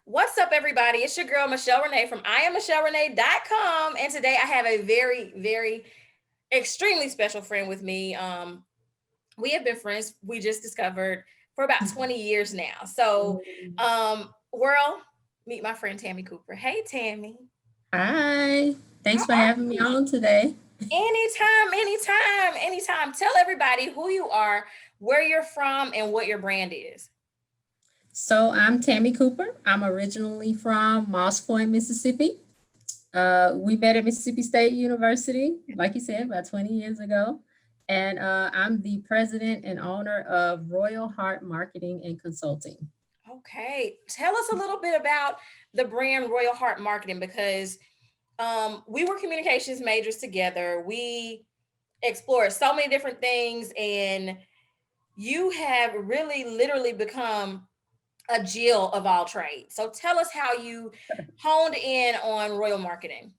What's up, everybody? It's your girl, Michelle Renee from IamMichelleRenee.com. And today I have a very extremely special friend with me. We have been friends, we just discovered, for about 20 years now. World, meet my friend Tammie Cooper. Hey, Tammie. Hi, How thanks for are having me you? on today. Anytime. Tell everybody who you are, where you're from, and what your brand is. So, I'm Tammie Cooper. I'm originally from Moss Point, Mississippi. We met at Mississippi State University, like you said, about 20 years ago. And I'm the president and owner of RHOyal Heart Marketing and Consulting. Okay. Tell us a little bit about the brand Royal Heart Marketing because we were communications majors together. We explored so many different things, and you have really literally become a Jill of all trades. So tell us how you honed in on royal marketing.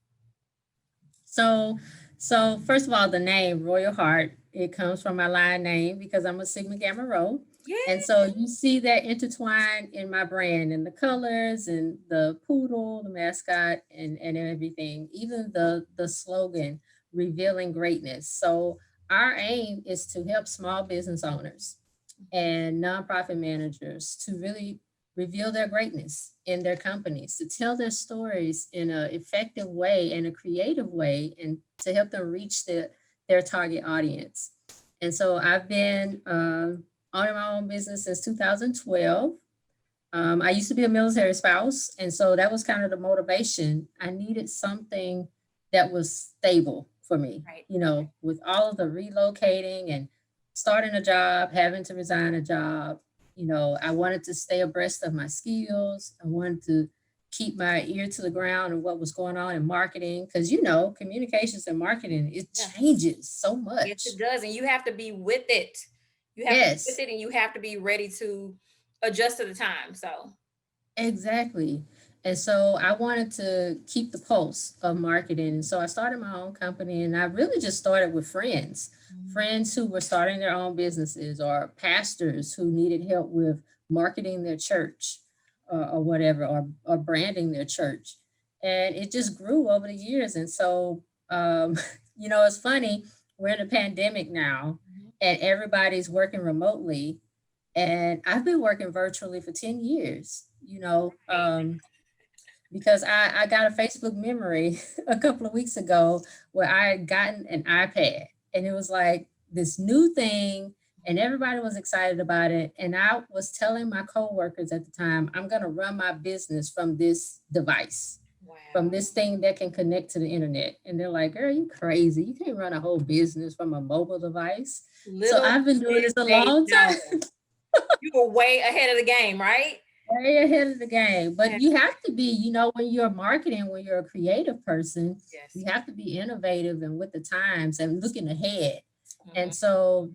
So, so first of all, the name Royal Heart, it comes from my line name because I'm a Sigma Gamma Rho. Yeah. And so you see that intertwined in my brand and the colors and the poodle, the mascot, and everything, even the slogan, revealing greatness. So our aim is to help small business owners and nonprofit managers to really reveal their greatness in their companies, to tell their stories in an effective way and a creative way, and to help them reach their target audience. And so I've been owning my own business since 2012. I used to be a military spouse, and so that was kind of the motivation. I needed something that was stable for me, Right. with all of the relocating and starting a job, having to resign a job. I wanted to stay abreast of my skills. I wanted to keep my ear to the ground and what was going on in marketing because communications and marketing, it Yeah. changes so Yes, much. it does. And you have to be with it. You have to be with Yes. it and you have to be ready to adjust to the time. So, Exactly. And so I wanted to keep the pulse of marketing. And so I started my own company, and I really just started with friends, friends who were starting their own businesses, or pastors who needed help with marketing their church, or whatever, or branding their church. And it just grew over the years. And so, it's funny, we're in a pandemic now and everybody's working remotely, and I've been working virtually for 10 years, right. because I got a Facebook memory a couple of weeks ago where I had gotten an iPad, and it was like this new thing and everybody was excited about it. And I was telling my coworkers at the time, I'm going to run my business from this device, from Wow. this thing that can connect to the internet. And they're like, girl, you crazy. You can't run a whole business from a mobile device. So Little I've been doing did this a they long know. time. You were way ahead of the game, right? Way ahead of the game. Yeah. But you have to be, when you're marketing, when you're a creative person, Yes. you have to be innovative and with the times and looking ahead. Mhm. And so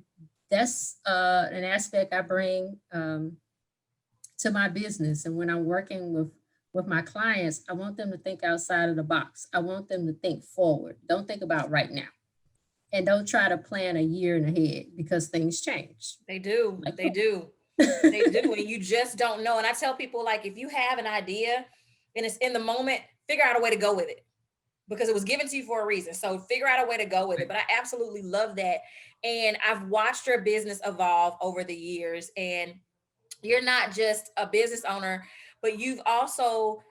that's an aspect I bring to my business. And when I'm working with my clients, I want them to think outside of the box. I want them to think forward. Don't think about right now. And don't try to plan a year and ahead because things change. They do. Like, They do. They do. And you just don't know. And I tell people, like, if you have an idea and it's in the moment, figure out a way to go with it because it was given to you for a reason. So figure out a way to go with it. But I absolutely love that. And I've watched your business evolve over the years. And you're not just a business owner, but you've also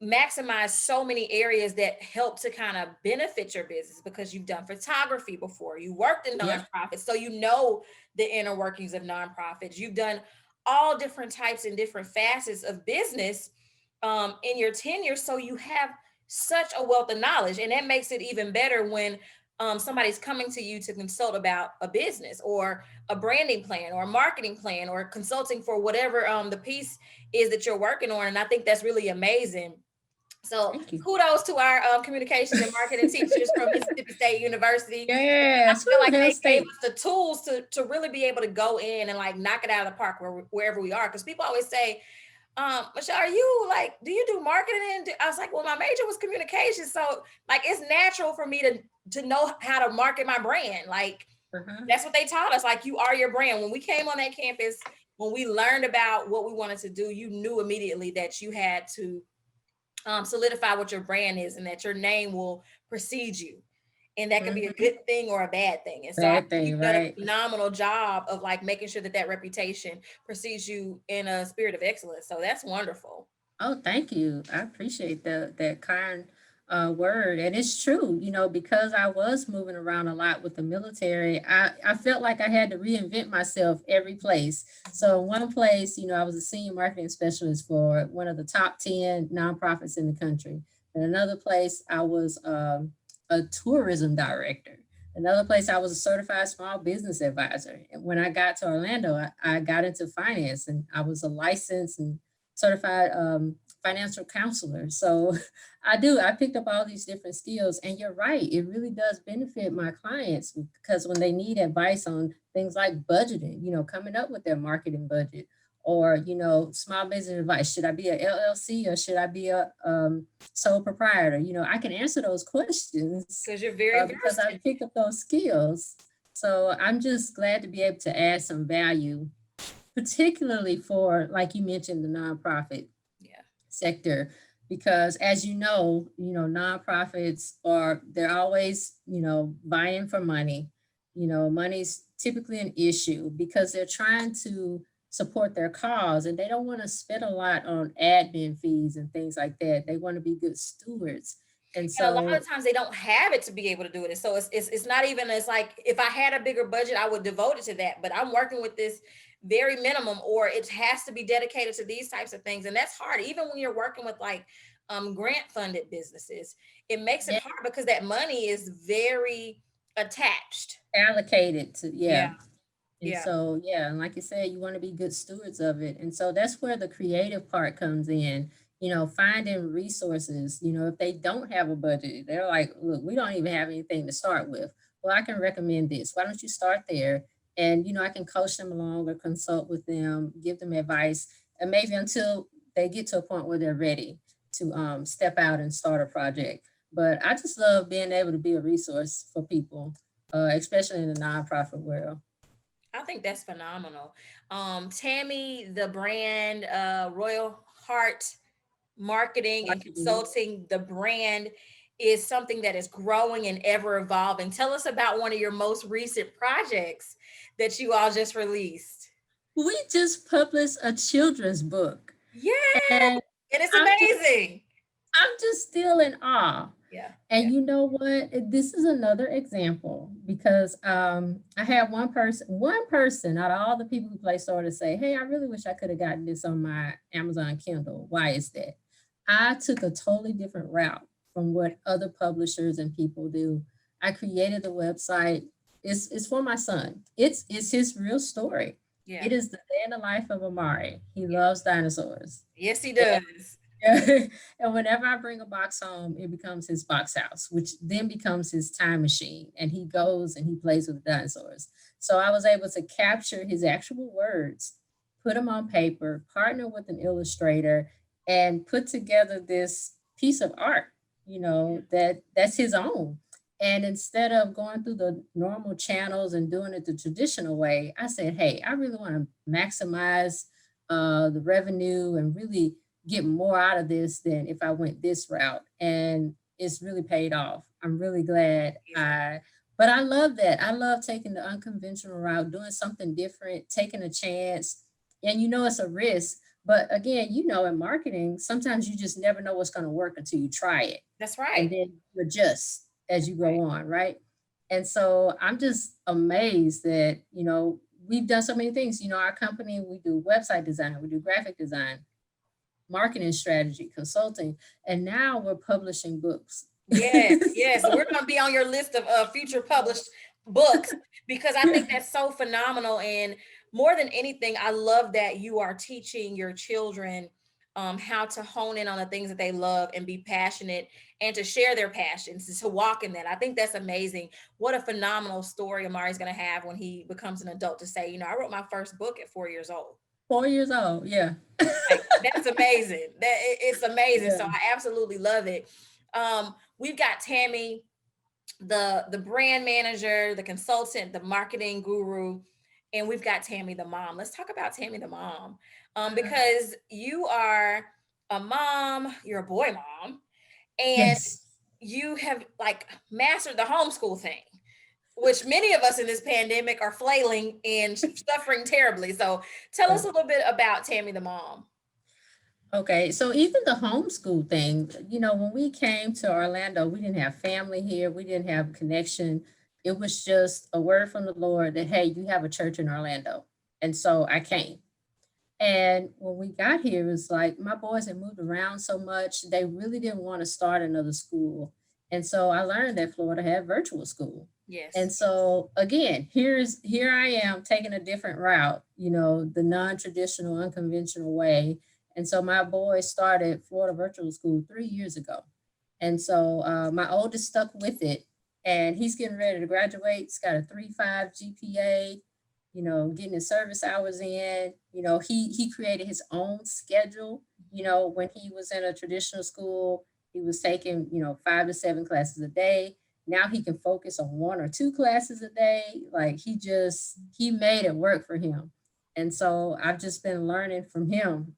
maximized so many areas that help to kind of benefit your business because you've done photography before, you worked in yep. nonprofits, so you know the inner workings of nonprofits. You've done all different types and different facets of business in your tenure, so you have such a wealth of knowledge, and that makes it even better when somebody's coming to you to consult about a business or a branding plan or a marketing plan or consulting for whatever the piece is that you're working on. And I think that's really amazing. So Thank you. kudos to our communications and marketing teachers from Mississippi State University. I Yes. feel Woo, like Hell they gave State. us the tools to really be able to go in and like knock it out of the park wherever we are. Because people always say, Michelle, are you like, do you do marketing? And I was like, well, my major was communication. So like, it's natural for me to know how to market my brand. Like, Uh-huh. that's what they taught us. Like, you are your brand. When we came on that campus, when we learned about what we wanted to do, you knew immediately that you had to solidify what your brand is and that your name will precede you. And that could be a Mhm. good thing or a bad thing. And so I Bad think thing, you've done a right? phenomenal job of like making sure that that reputation precedes you in a spirit of excellence. So that's wonderful. Oh, thank you. I appreciate that kind word. And it's true, because I was moving around a lot with the military, I felt like I had to reinvent myself every place. So one place, I was a senior marketing specialist for one of the top 10 nonprofits in the country. And another place, I was a tourism director. Another place, I was a certified small business advisor. And when I got to Orlando, I got into finance and I was a licensed and certified financial counselor. So I picked up all these different skills. And you're right, it really does benefit my clients because when they need advice on things like budgeting, coming up with their marketing budget, or, small business advice, should I be a LLC or should I be a sole proprietor? I can answer those questions Because you're very because I versed. picked up those skills. So I'm just glad to be able to add some value, particularly for, like you mentioned, the nonprofit Yeah. sector, because as nonprofits they're always, vying for money. Money's typically an issue because they're trying to support their cause and they don't want to spend a lot on admin fees and things like that. They want to be good stewards. And And a lot so of times they don't have it to be able to do it. So it's not even, it's like if I had a bigger budget, I would devote it to that. But I'm working with this very minimum, or it has to be dedicated to these types of things. And that's hard. Even when you're working with like grant funded businesses, it makes it yeah, hard because that money is very attached. allocated to, Yeah. yeah. And Yeah. so, yeah, and like you said, you want to be good stewards of it. And so that's where the creative part comes in, finding resources. If they don't have a budget, they're like, look, we don't even have anything to start with. Well, I can recommend this. Why don't you start there? And, I can coach them along or consult with them, give them advice, and maybe until they get to a point where they're ready to step out and start a project. But I just love being able to be a resource for people, especially in the nonprofit world. I think that's phenomenal. Tammie, the brand, Royal Heart marketing and Marketing. consulting, the brand is something that is growing and ever evolving. Tell us about one of your most recent projects that you all just released. We just published a children's book, Yeah, and and it's I'm just amazing. I'm just still in awe. Yeah, yeah. And you know what? This is another example because I had one person out of all the people who play store to say, "Hey, I really wish I could have gotten this on my Amazon Kindle." Why is that? I took a totally different route from what other publishers and people do. I created the website. It's for my son. It's his real story. Yeah, It is the day in the life of Amari. He yeah. loves dinosaurs. Yes, he does. And whenever I bring a box home, it becomes his box house, which then becomes his time machine. And he goes and he plays with the dinosaurs. So I was able to capture his actual words, put them on paper, partner with an illustrator, and put together this piece of art, that's his own. And instead of going through the normal channels and doing it the traditional way, I said, hey, I really want to maximize the revenue and really get more out of this than if I went this route. And it's really paid off. I'm really glad Amazing. but I love that. I love taking the unconventional route, doing something different, taking a chance. And it's a risk. But again, in marketing, sometimes you just never know what's going to work until you try it. That's And right. then you adjust as you Right. go on, right? And so I'm just amazed that, we've done so many things. Our company, we do website design, we do graphic design, marketing strategy, consulting, and now we're publishing books. Yes, yes. We're going to be on your list of future published books because I think that's so phenomenal. And more than anything, I love that you are teaching your children how to hone in on the things that they love and be passionate and to share their passions, to walk in that. I think that's amazing. What a phenomenal story Amari's going to have when he becomes an adult to say, I wrote my first book at 4 years old. 4 years old, yeah. Like that's amazing. It's amazing. So Yeah. I absolutely love it. We've got Tammie, the brand manager, the consultant, the marketing guru. and we've got Tammie the mom. Let's talk about Tammie the mom, because you are a mom, you're a boy mom, and Yes. you have like mastered the homeschool thing, which many of us in this pandemic are flailing and suffering terribly. So tell us a little bit about Tammie the mom. Okay, so even the homeschool thing, when we came to Orlando, we didn't have family here, we didn't have connection. It was just a word from the Lord that, hey, you have a church in Orlando. And so I came. And when we got here, it was like my boys had moved around so much, they really didn't want to start another school. And so I learned that Florida had virtual school. And Yes. so again, here I am taking a different route, the non-traditional, unconventional way. And so my boys started Florida Virtual School 3 years ago. And so my oldest stuck with it, and he's getting ready to graduate. He's got a 3.5 GPA, getting his service hours in. He created his own schedule. When he was in a traditional school, he was taking, 5 to 7 classes a day. Now he can focus on 1 or 2 classes a day. Like he made it work for him. And so I've just been learning from him,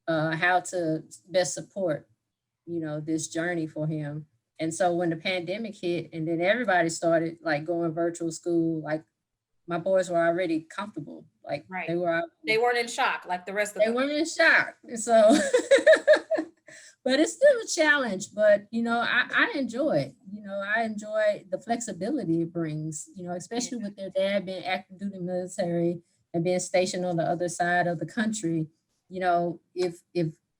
how to best support, this journey for him. And so when the pandemic hit and then everybody started like going virtual school, like my boys were already comfortable. Like Right. they were, They weren't in shock like the rest of they us. weren't in shock. So, but it's still a challenge. But I enjoy it. I enjoy the flexibility it brings. Especially Yeah. with their dad being active duty military and being stationed on the other side of the country.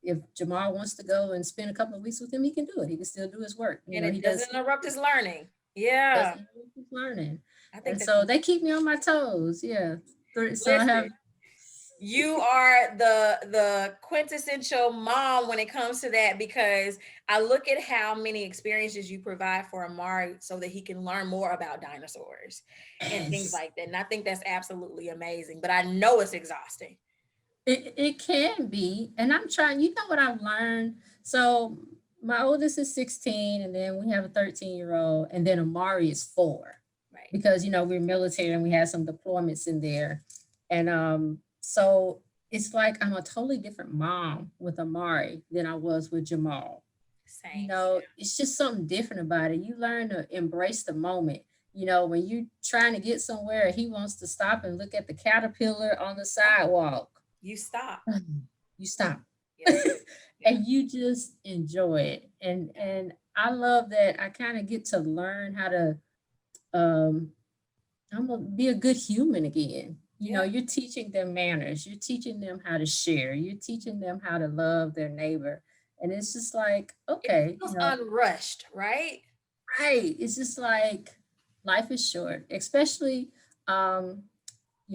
If Jamal wants to go and spend a couple of weeks with him, he can do it. He can still do his work. And He it does. doesn't interrupt his learning. He Yeah. doesn't keep learning, I think and that's so they keep me on my toes. Yeah. So I have. listen. You are the quintessential mom when it comes to that, because I look at how many experiences you provide for Amari so that he can learn more about dinosaurs and things Yes. like that. And I think that's absolutely amazing, but I know it's exhausting. It can be. And I'm trying, what I've learned. So my oldest is 16, and then we have a 13-year-old, and then Amari is 4. Right. Because we're military and we had some deployments in there. And so it's like I'm a totally different mom with Amari than I was with Jamal. Same. It's just something different about it. You learn to embrace the moment. When you're trying to get somewhere, he wants to stop and look at the caterpillar on the sidewalk. You stop. You stop. Yeah. Yeah. And you just enjoy it. And I love that I kind of get to learn how to um I'm gonna be a good human again. Yeah. You're teaching them manners, you're teaching them how to share, you're teaching them how to love their neighbor. And it's just like, It okay, feels unrushed, right? right. It's just like life is short, especially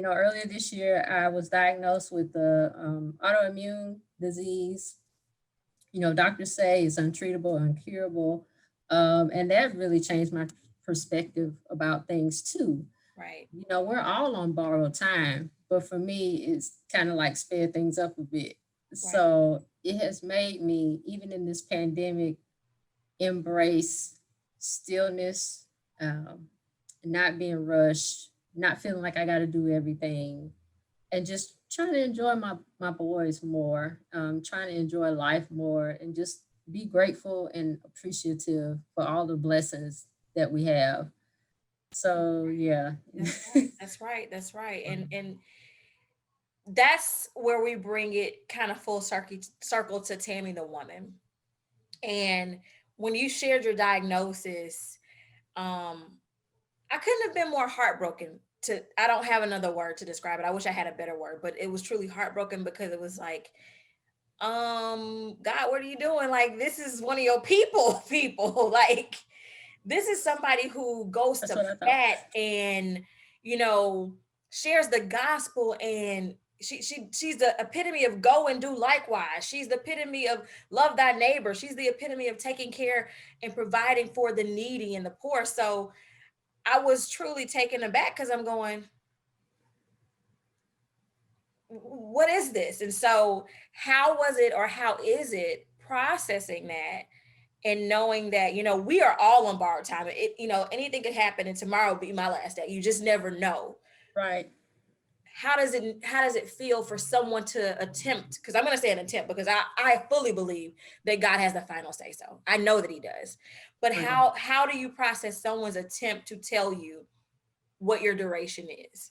earlier this year I was diagnosed with the autoimmune disease. Doctors say it's untreatable, uncurable. And that really changed my perspective about things too. Right. We're all on borrowed time, but for me, it's kind of like sped things up a bit. Right. So it has made me, even in this pandemic, embrace stillness, not being rushed, not feeling like I got to do everything, and just trying to enjoy my boys more, trying to enjoy life more, and just be grateful and appreciative for all the blessings that we have. So yeah. That's right. That's right. That's right. And that's where we bring it kind of full circle to Tammie the woman. And when you shared your diagnosis, um, I couldn't have been more heartbroken. I don't have another word to describe it. I wish I had a better word, but it was truly heartbroken, because it was like, God, what are you doing? Like, this is one of your people. Like, this is somebody who goes That's to what I thought. bat and, you know, shares the gospel, and she's the epitome of go and do likewise. She's the epitome of love thy neighbor. She's the epitome of taking care and providing for the needy and the poor. So I was truly taken aback, because I'm going, what is this? And so how was it, or how is it processing that, and knowing that, we are all on borrowed time. Anything could happen and tomorrow will be my last day. You just never know. Right. how does it feel for someone to attempt, because I'm going to say an attempt, because I fully believe that God has the final say so. I know that he does. But Right. how do you process someone's attempt to tell you what your duration is?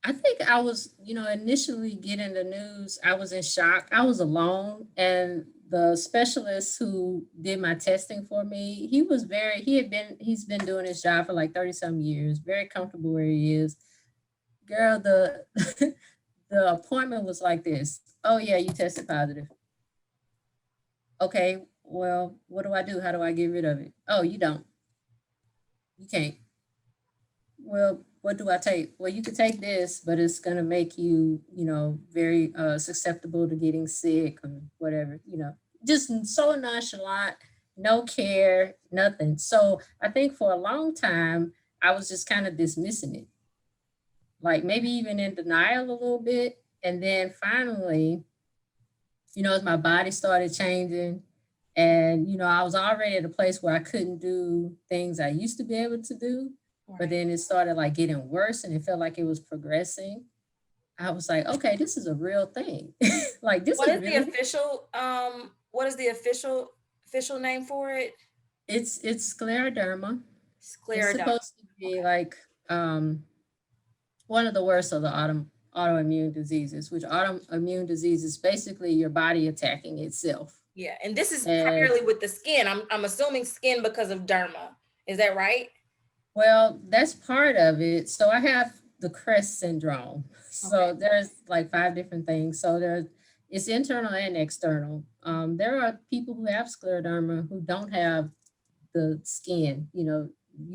I think I was, initially getting the news, I was in shock. I was alone, and the specialist who did my testing for me, he's been doing his job for like 30 some years, very comfortable where he is. Girl, the the appointment was like this. Oh yeah, you tested positive. Okay, well, what do I do? How do I get rid of it? Oh, you don't. You can't. Well, what do I take? Well, you could take this, but it's going to make you, very susceptible to getting sick or whatever, just so nonchalant, no care, nothing. So I think for a long time, I was just kind of dismissing it, like maybe even in denial a little bit. And then finally, as my body started changing, and, I was already at a place where I couldn't do things I used to be able to do, but Right. then it started like getting worse and it felt like it was progressing. I was like, okay, this is a real thing. Like this What is is the really, official what is the official name for it? it's scleroderma. It's Scleroderma. supposed to be Okay. like one of the worst of the autoimmune diseases, which autoimmune disease is basically your body attacking itself. Yeah, and this is And primarily with the skin. I'm assuming skin because of derma. Is that right? well, that's part of it. So I have the Crest Syndrome. Okay. So there's like five different things. So there's it's internal and external. There are people who have scleroderma who don't have the skin. You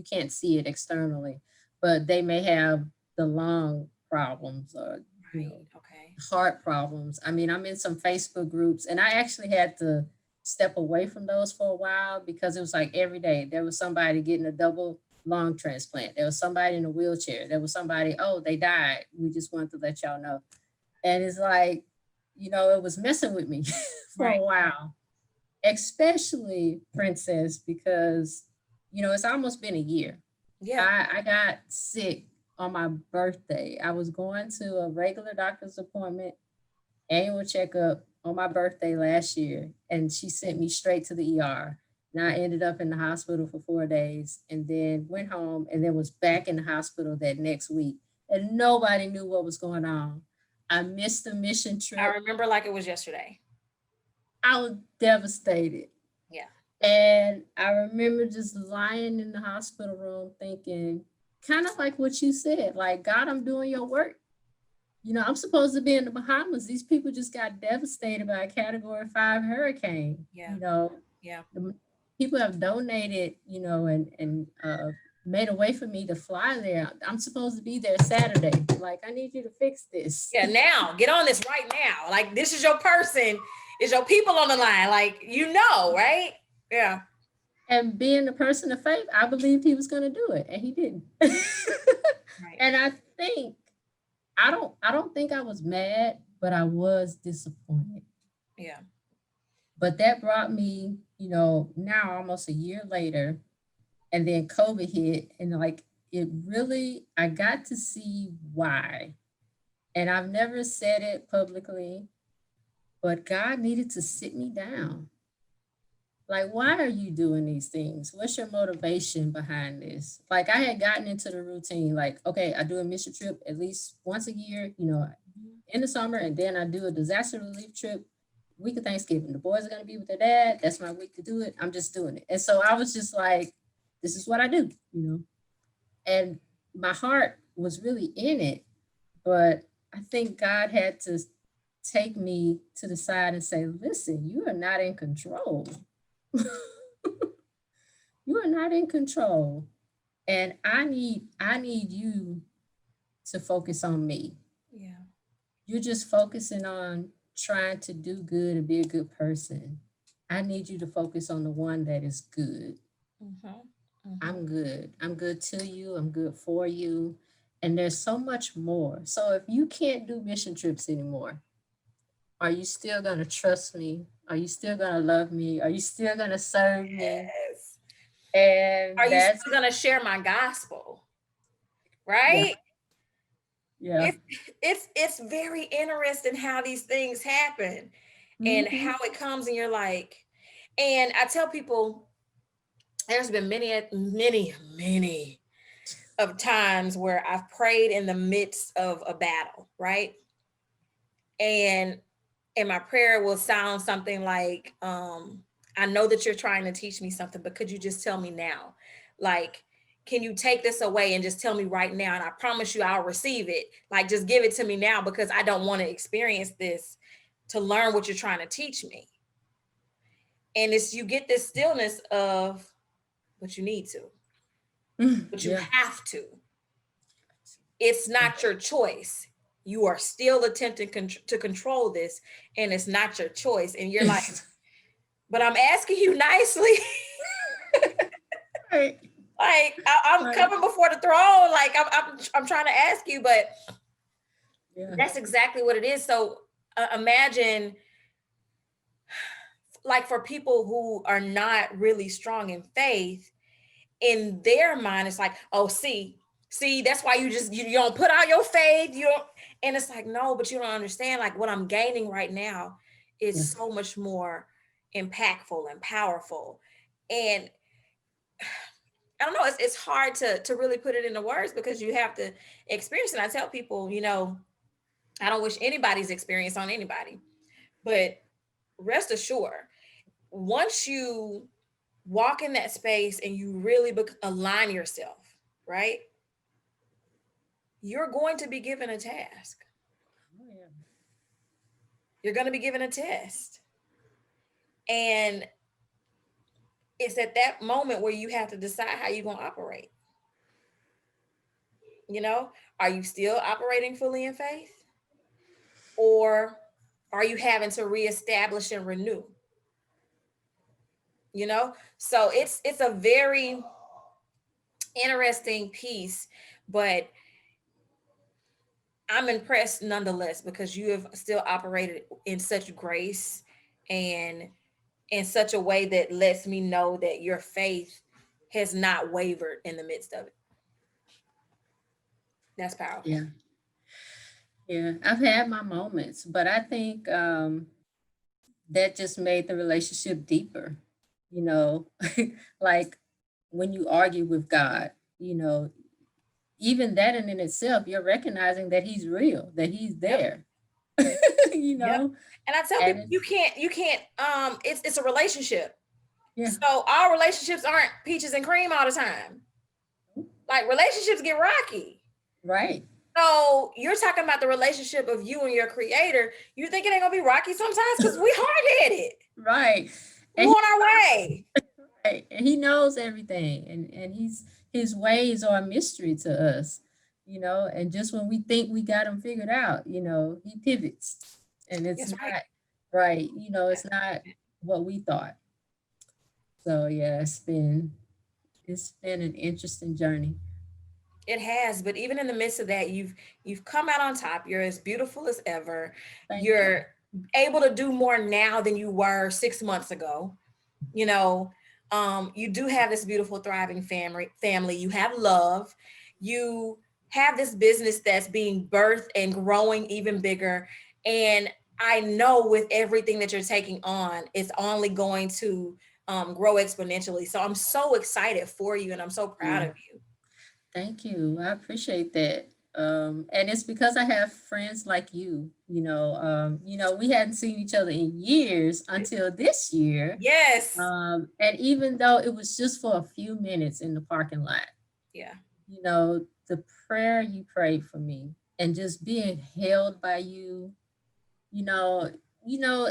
can't see it externally, but they may have the lung problems or Right. Okay. heart problems. I mean, I'm in some Facebook groups, and I actually had to step away from those for a while because it was like every day there was somebody getting a double lung transplant. There was somebody in a wheelchair. There was somebody, oh, they died. We just wanted to let y'all know. And it's like, it was messing with me for a Right. while, especially Princess, because, it's almost been a year. Yeah. I got sick on my birthday. I was going to a regular doctor's appointment, annual checkup on my birthday last year, and she sent me straight to the ER. And I ended up in the hospital for 4 days and then went home and then was back in the hospital that next week. And nobody knew what was going on. I missed the mission I trip. remember like it was yesterday. I was devastated. Yeah. And I remember just lying in the hospital room thinking, kind of like what you said, like, God, I'm doing your work. I'm supposed to be in the Bahamas. These people just got devastated by a category 5 hurricane. Yeah. Yeah. The people have donated, and made a way for me to fly there. I'm supposed to be there Saturday. Like, I need you to fix this. Yeah. Now get on this right now. Like this is your person. Is your people on the line? Like right? Yeah. And being the person of faith, I believed he was going to do it, and he didn't. Right. And I think I don't think I was mad, but I was disappointed. Yeah. But that brought me, now almost a year later, and then COVID hit, and like it really, I got to see why. And I've never said it publicly, but God needed to sit me down. Like, why are you doing these things? What's your motivation behind this? Like, I had gotten into the routine, like, okay, I do a mission trip at least once a year, Mhm. in the summer, and then I do a disaster relief trip week of Thanksgiving. The boys are going to be with their dad. That's my week to do it. I'm just doing it. And so I was just like, this is what I do. And my heart was really in it. But I think God had to take me to the side and say, listen, you are not in control. You are not in control. And I need you to focus on me. Yeah. You're just focusing on trying to do good and be a good person. I need you to focus on the one that is good. Mm-hmm. Mm-hmm. I'm good. I'm good to you. I'm good for you. And there's so much more. So if you can't do mission trips anymore, are you still going to trust me? Are you still going to love me? Are you still going to serve me? Yes. Are And you that's still gonna share my gospel? right? Yeah. It's very interesting how these things happen and Mhm. how it comes, and you're like, and I tell people there's been many of times where I've prayed in the midst of a battle, right? And my prayer will sound something like, I know that you're trying to teach me something, but could you just tell me now? Like, can you take this away and just tell me right now? And I promise you I'll receive it. Like, just give it to me now, because I don't want to experience this to learn what you're trying to teach me. And it's, you get this stillness of, but you need to, but you Yeah. have to. It's not your choice. You are still attempting to control this, and it's not your choice. And you're like, but I'm asking you nicely. Right. Like, I'm Right. coming before the throne. Like, I'm trying to ask you, but Yeah. that's exactly what it is. So imagine, like, for people who are not really strong in faith, in their mind, it's like, oh, see, that's why you don't put out your faith. You don't, and it's like, no, but you don't understand. Like, what I'm gaining right now Yeah. is so much more impactful and powerful. And I don't know, it's hard to really put it into words, because you have to experience it. I tell people, I don't wish anybody's experience on anybody, but rest assured, once you walk in that space and you really align yourself, right? You're going to be given a task. Oh, yeah. You're going to be given a test. And it's at that moment where you have to decide how you're going to operate. You know, are you still operating fully in faith? Or are you having to reestablish and renew? So it's a very interesting piece, but I'm impressed nonetheless, because you have still operated in such grace and in such a way that lets me know that your faith has not wavered in the midst of it. That's powerful. Yeah. Yeah. I've had my moments, but I think that just made the relationship deeper. You know, like when you argue with God, you know, even that in itself, you're recognizing that He's real, that He's Yep. there. you Yep. know, And I tell and people, you can't it's a relationship. yeah, So our relationships aren't peaches and cream all the time. Like, relationships get rocky. right. So you're talking about the relationship of you and your creator. You think it ain't gonna be rocky sometimes, because we hard headed. Right. We And on our way. right, and he knows everything, and his ways are a mystery to us, you know, and just when we think we got him figured out, you know, he pivots, and it's That's right. not right, you know, it's not what we thought. So yeah, it's been an interesting journey. It has, but even in the midst of that, you've come out on top. You're as beautiful as ever. Thank you. You're able to do more now than you were 6 months ago. You know, you do have this beautiful, thriving family. You have love. You have this business that's being birthed and growing even bigger. And I know with everything that you're taking on, it's only going to grow exponentially. So I'm so excited for you, and I'm so proud Yeah. of you. Thank you. I appreciate that. And it's because I have friends like you, we hadn't seen each other in years until this year. Yes. And even though it was just for a few minutes in the parking lot, Yeah. the prayer you prayed for me and just being held by you, you know,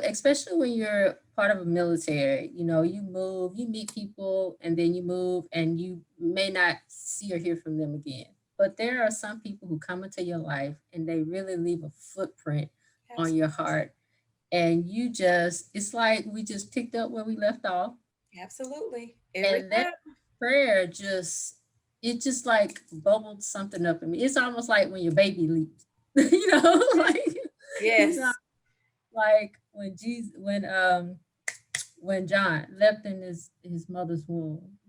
especially when you're part of a military, you move, you meet people, and then you move, and you may not see or hear from them again. But there are some people who come into your life and they really leave a footprint on your heart. And it's like we just picked up where we left off. Absolutely. Every And that time. prayer it just like bubbled something up in me. It's almost like when your baby leaps, like, you know, Yes. like when Jesus, when John left in his mother's womb,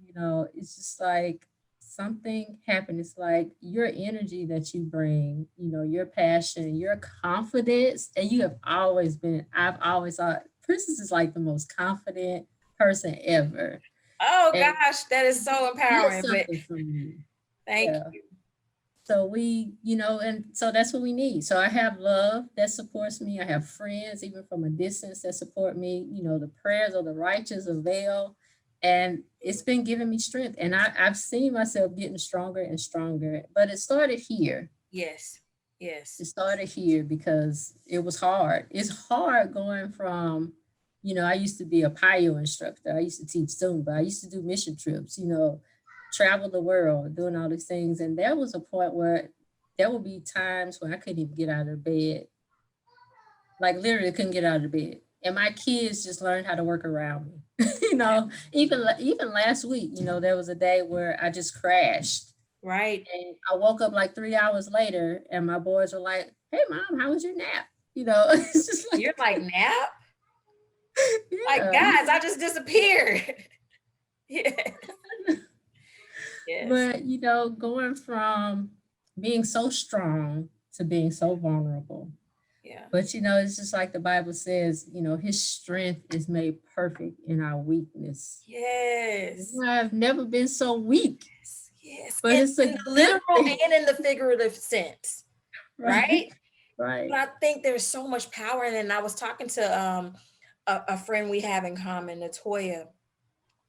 it's just like something happened. It's like your energy that you bring, your passion, your confidence, and you have always been, I've always thought Princess is like the most confident person ever. Oh And gosh, that is so did empowering. But something for me. thank Yeah. you. So and so that's what we need. So I have love that supports me. I have friends, even from a distance, that support me. The prayers of the righteous avail. And it's been giving me strength. And I've seen myself getting stronger and stronger. But it started here. Yes. It Yes. started here because it was hard. It's hard going from, I used to be a PIO instructor. I used to teach Zumba. I used to do mission trips, travel the world, doing all these things. And there was a point where there would be times when I couldn't even get out of bed. Like literally couldn't get out of bed. And my kids just learned how to work around me. Even last week, there was a day where I just crashed. Right. And I woke up like 3 hours later, and my boys were like, "Hey, mom, how was your nap?" It's just You're like, nap? Like, yeah. guys, I just disappeared. Yeah. Yes. But going from being so strong to being so vulnerable. Yeah. But it's just like the Bible says, His strength is made perfect in our weakness. Yes. I've never been so weak, Yes. but it's a In the good literal thing. and in the figurative sense. Right, Right. right. But I think there's so much power in it. And I was talking to a friend we have in common, Natoya,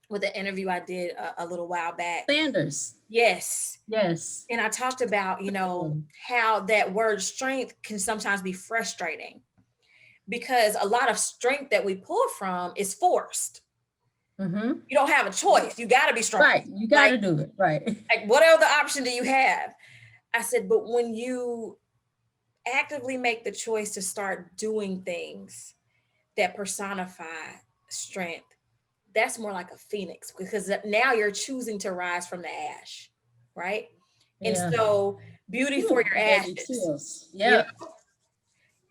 with an interview I did a little while back. Sanders. Yes. Yes. And I talked about, how that word strength can sometimes be frustrating because a lot of strength that we pull from is forced. Mm-hmm. You don't have a choice. You got to be strong. Right. You got to do it. Right. Like, what other option do you have? I said, but when you actively make the choice to start doing things that personify strength, that's more like a phoenix because now you're choosing to rise from the ash, right? And Yeah. so, beauty for Ooh, your that gave me ashes. chills. You Yep. know,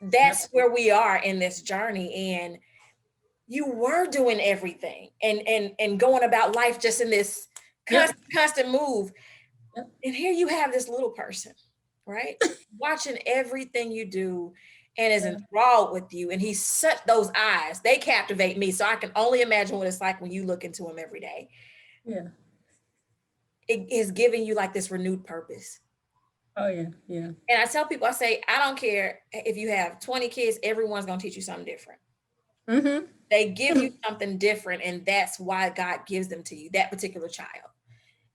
Yep. that's where we are in this journey. And you were doing everything and going about life just in this Yep. constant move. Yep. And here you have this little person, right? Watching everything you do and is Yeah. enthralled with you. And he's such those eyes, they captivate me. So I can only imagine what it's like when you look into him every day. Yeah. It is giving you like this renewed purpose. Oh yeah. Yeah. And I tell people, I say, I don't care if you have 20 kids, everyone's gonna teach you something different. Mm-hmm. They give you something different, and that's why God gives them to you, that particular child,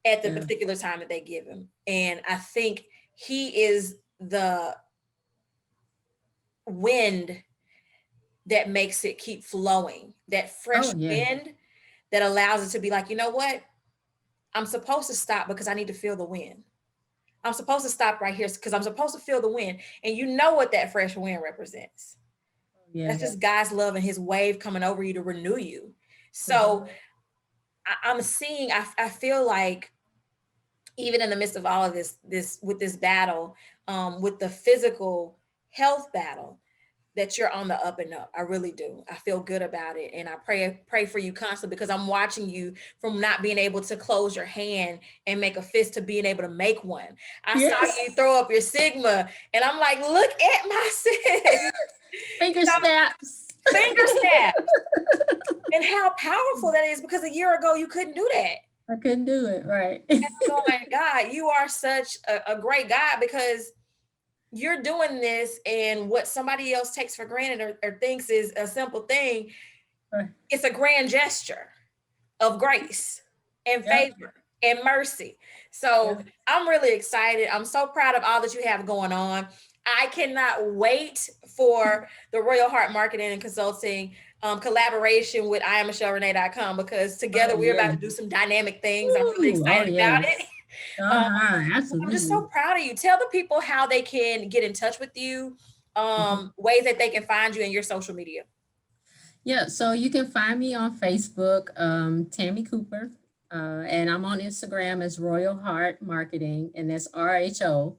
at the Yeah. particular time that they give him. And I think he is the wind that makes it keep flowing, that fresh Oh yeah. wind that allows it to be like, you know what? I'm supposed to stop because I need to feel the wind. I'm supposed to stop right here because I'm supposed to feel the wind. And you know what that fresh wind represents. Yeah. That's just God's love and his wave coming over you to renew you. So Mhm. I'm seeing, I feel like even in the midst of all of this with this battle, with the physical health battle, that you're on the up and up. I really do. I feel good about it. And I pray for you constantly because I'm watching you from not being able to close your hand and make a fist to being able to make one. I saw Yes. you throw up your Sigma and I'm like, look at my sis. Finger snaps. Finger snaps. And how powerful that is because a year ago you couldn't do that. I couldn't do it. Right. And I'm going, God, you are such a great God because you're doing this and what somebody else takes for granted or thinks is a simple thing, Right. it's a grand gesture of grace and Yep. favor and mercy. So Yep. I'm really excited. I'm so proud of all that you have going on. I cannot wait for the RHOyal Heart Marketing and Consulting collaboration with IamMichelleRenee.com because together Oh we're yeah. about to do some dynamic things. I'm really Ooh, oh excited about it. yes. Um, Uh-huh. I'm just so Absolutely. proud of you. Tell the people how they can get in touch with you, Mhm. ways that they can find you in your social media. Yeah, so you can find me on Facebook, Tammie Cooper, and I'm on Instagram as RHOyal Heart Marketing, and that's RHO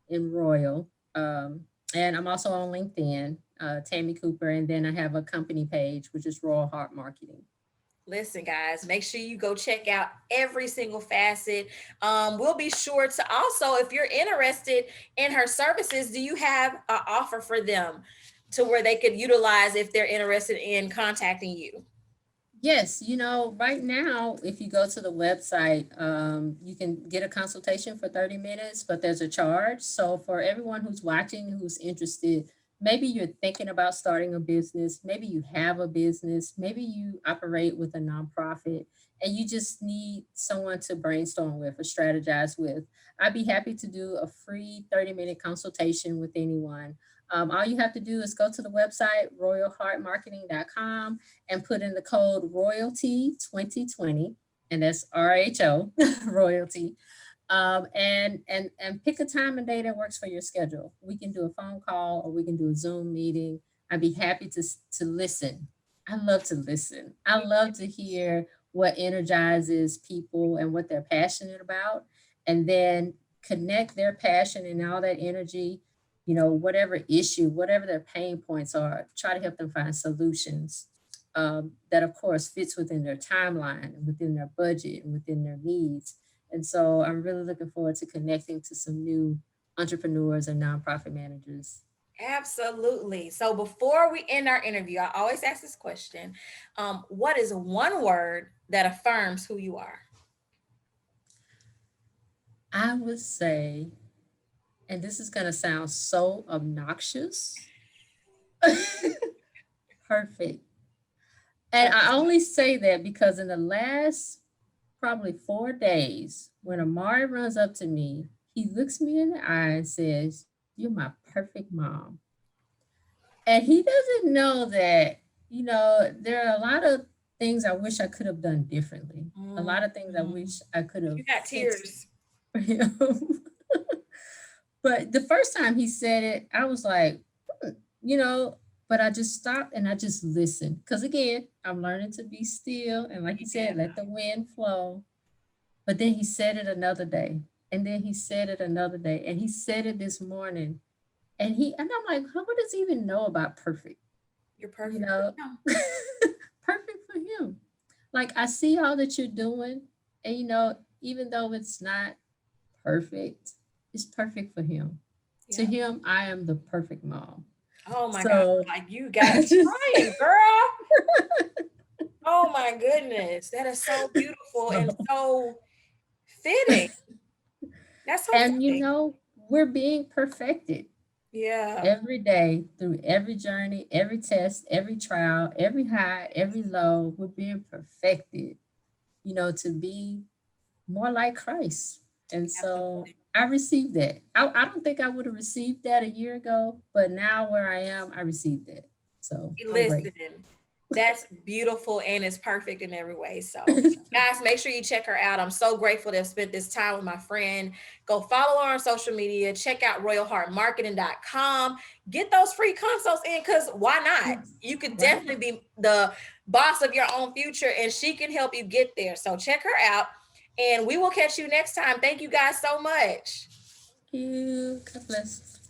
in Royal. And I'm also on LinkedIn, Tammie Cooper, and then I have a company page, which is RHOyal Heart Marketing. Listen, guys, make sure you go check out every single facet. We'll be sure to also, if you're interested in her services, do you have an offer for them to where they could utilize if they're interested in contacting you? Yes, right now, if you go to the website, you can get a consultation for 30 minutes, but there's a charge. So for everyone who's watching, who's interested, maybe you're thinking about starting a business, maybe you have a business, maybe you operate with a nonprofit, and you just need someone to brainstorm with or strategize with. I'd be happy to do a free 30-minute consultation with anyone. All you have to do is go to the website, royalheartmarketing.com, and put in the code royalty 2020, and that's RHO royalty. And pick a time and day that works for your schedule. We can do a phone call or we can do a Zoom meeting. I'd be happy to listen. I love to listen. I love to hear what energizes people and what they're passionate about, and then connect their passion and all that energy, whatever issue, whatever their pain points are, try to help them find solutions, that of course fits within their timeline and within their budget and within their needs. And so I'm really looking forward to connecting to some new entrepreneurs and nonprofit managers. Absolutely. So before we end our interview, I always ask this question. What is one word that affirms who you are? I would say, and this is going to sound so obnoxious, perfect. And I only say that because in the last probably 4 days, when Amari runs up to me, he looks me in the eye and says, "You're my perfect mom." And he doesn't know that, there are a lot of things I wish I could have done differently. A lot of things I Mm, wish I could have you got fixed tears. for him. But the first time he said it, I was like, "Hmm," but I just stopped and I just listened. Because again, I'm learning to be still. And like you Yeah. said, let the wind flow. But then he said it another day. And then he said it another day. And he said it this morning. And I'm like, what does he even know about perfect? You're You perfect for know? him. Perfect for him. Like I see all that you're doing. And even though it's not perfect, it's perfect for him. To Yeah. him, I am the perfect mom. Oh my God. So Like you got I me just crying, girl. Oh my goodness. That is so beautiful and so so fitting. That's so and fitting. we're being perfected Yeah. every day through every journey, every test, every trial, every high, every low. We're being perfected, to be more like Christ. And so Absolutely. I received that. I don't think I would have received that a year ago, but now where I am, I received that. So I'm Listen, grateful. that's beautiful and it's perfect in every way. So, guys, make sure you check her out. I'm so grateful to have spent this time with my friend. Go follow her on social media. Check out RHOyalHeartMarketing.com. Get those free consults in because why not? Yes. You could Right. definitely be the boss of your own future and she can help you get there. So, check her out and we will catch you next time. Thank you guys so much. Thank you. God bless.